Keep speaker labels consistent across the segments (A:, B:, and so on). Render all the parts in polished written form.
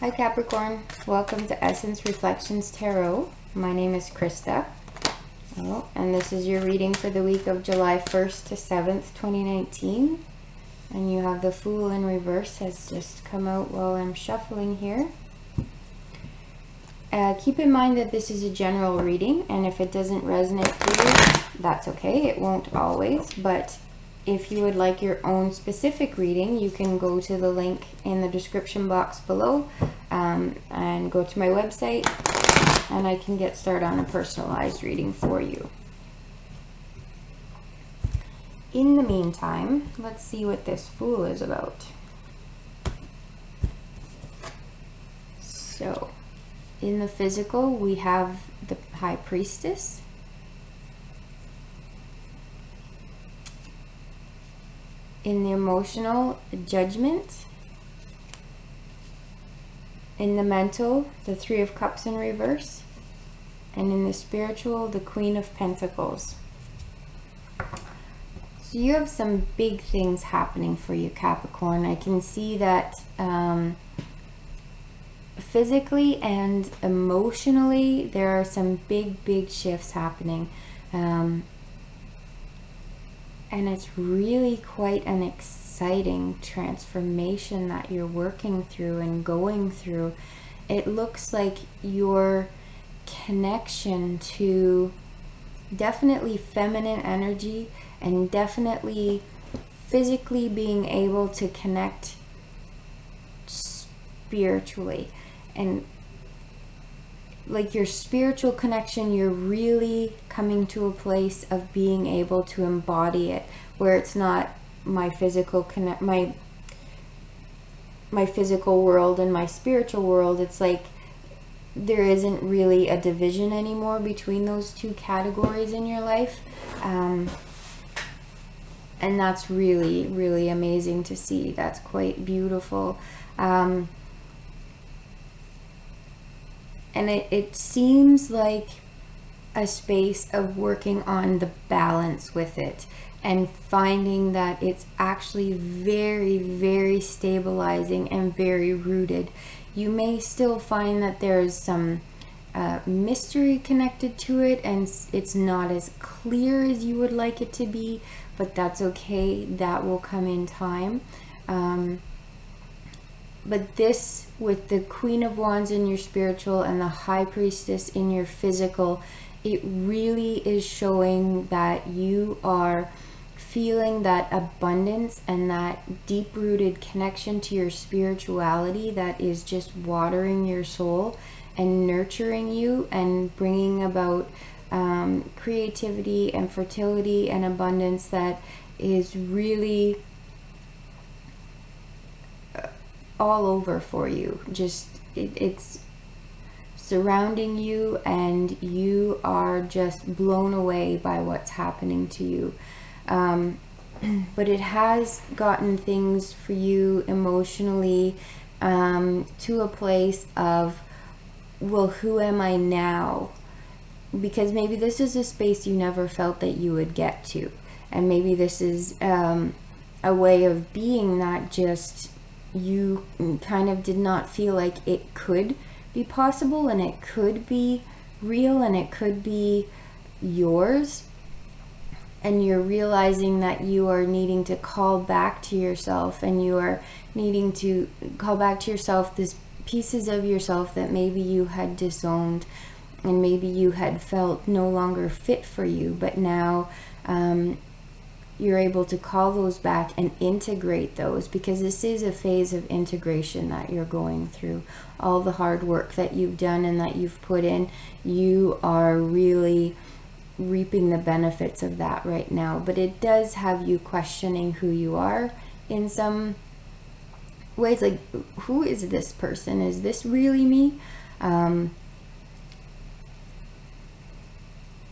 A: Hi Capricorn, welcome to Essence Reflections Tarot. My name is Krista. And this is your reading for the week of July 1st to 7th, 2019. And you have the Fool in reverse has just come out while I'm shuffling here. Keep in mind that this is a general reading, and if it doesn't resonate for you, that's okay. It won't always, but if you would like your own specific reading, you can go to the link in the description box below and go to my website, and I can get started on a personalized reading for you. In the meantime, let's see what this Fool is about. So, in the physical, we have the High Priestess. In the emotional, Judgment. In the mental, the Three of Cups in reverse. And in the spiritual, the Queen of Pentacles. So you have some big things happening for you, Capricorn. I can see that physically and emotionally, there are some big shifts happening. And it's really quite an exciting transformation that you're working through and going through. It looks like your connection to definitely feminine energy and definitely physically being able to connect spiritually, and like your spiritual connection, you're really coming to a place of being able to embody it, where it's not my physical my physical world and my spiritual world. It's like there isn't really a division anymore between those two categories in your life, and that's really amazing to see. That's quite beautiful. And it seems like a space of working on the balance with it and finding that it's actually very stabilizing and very rooted. You may still find that there's some mystery connected to it, and it's not as clear as you would like it to be, but that's okay. That will come in time. But this, with the Queen of Wands in your spiritual and the High Priestess in your physical, it really is showing that you are feeling that abundance and that deep-rooted connection to your spirituality that is just watering your soul and nurturing you and bringing about creativity and fertility and abundance that is really all over for you. Just it's surrounding you, and you are just blown away by what's happening to you. But it has gotten things for you emotionally to a place of, well, who am I now? Because maybe this is a space you never felt that you would get to, and maybe this is a way of being that just you kind of did not feel like it could be possible, and it could be real, and it could be yours. And you're realizing that you are needing to call back to yourself, and you are needing to call back to yourself these pieces of yourself that maybe you had disowned and maybe you had felt no longer fit for you, but now you're able to call those back and integrate those, because this is a phase of integration that you're going through. All the hard work that you've done and that you've put in, you are really reaping the benefits of that right now. But it does have you questioning who you are in some ways, like, who is this person? Is this really me?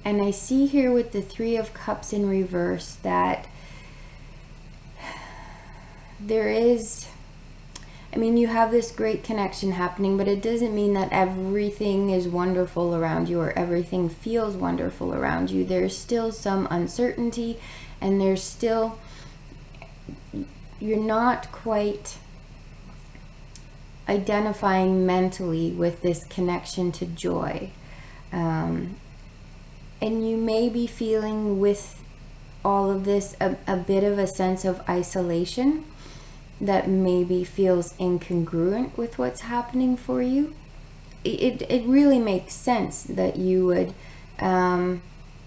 A: And I see here with the Three of Cups in reverse that there is, I mean, you have this great connection happening, but it doesn't mean that everything is wonderful around you or everything feels wonderful around you. There's still some uncertainty, and there's still, you're not quite identifying mentally with this connection to joy. And you may be feeling with all of this a bit of a sense of isolation that maybe feels incongruent with what's happening for you. It really makes sense that you would,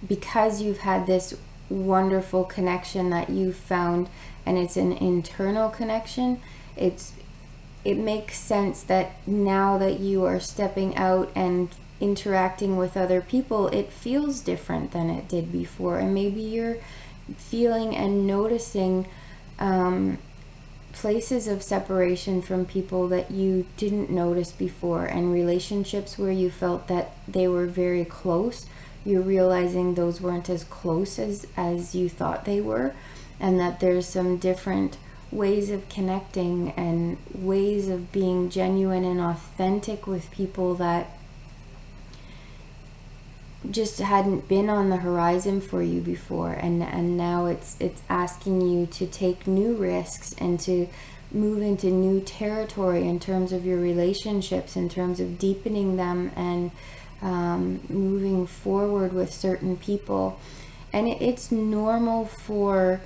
A: because you've had this wonderful connection that you've found, and it's an internal connection, it makes sense that now that you are stepping out and interacting with other people, it feels different than it did before. And maybe you're feeling and noticing places of separation from people that you didn't notice before, and relationships where you felt that they were very close. You're realizing those weren't as close as you thought they were, and that there's some different ways of connecting and ways of being genuine and authentic with people that just hadn't been on the horizon for you before, and now it's asking you to take new risks and to move into new territory in terms of your relationships, in terms of deepening them and moving forward with certain people. And it's normal for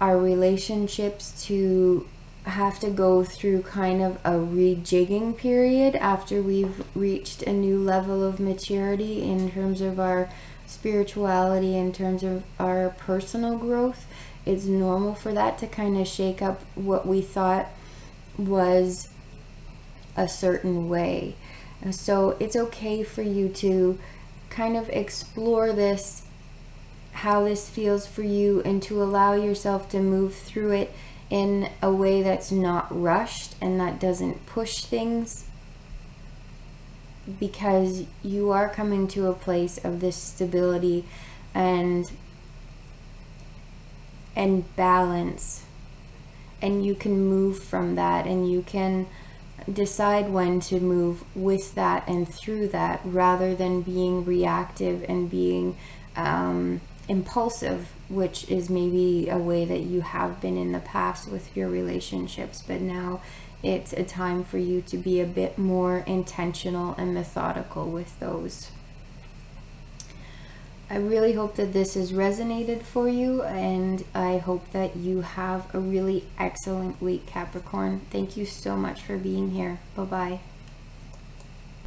A: our relationships to have to go through kind of a rejigging period after we've reached a new level of maturity in terms of our spirituality, in terms of our personal growth. It's normal for that to kind of shake up what we thought was a certain way. And so it's okay for you to kind of explore this, how this feels for you, and to allow yourself to move through it in a way that's not rushed and that doesn't push things, because you are coming to a place of this stability and balance, and you can move from that, and you can decide when to move with that and through that, rather than being reactive and being impulsive, which is maybe a way that you have been in the past with your relationships. But now it's a time for you to be a bit more intentional and methodical with those. I really hope that this has resonated for you, and I hope that you have a really excellent week, Capricorn. Thank you so much for being here. Bye-bye.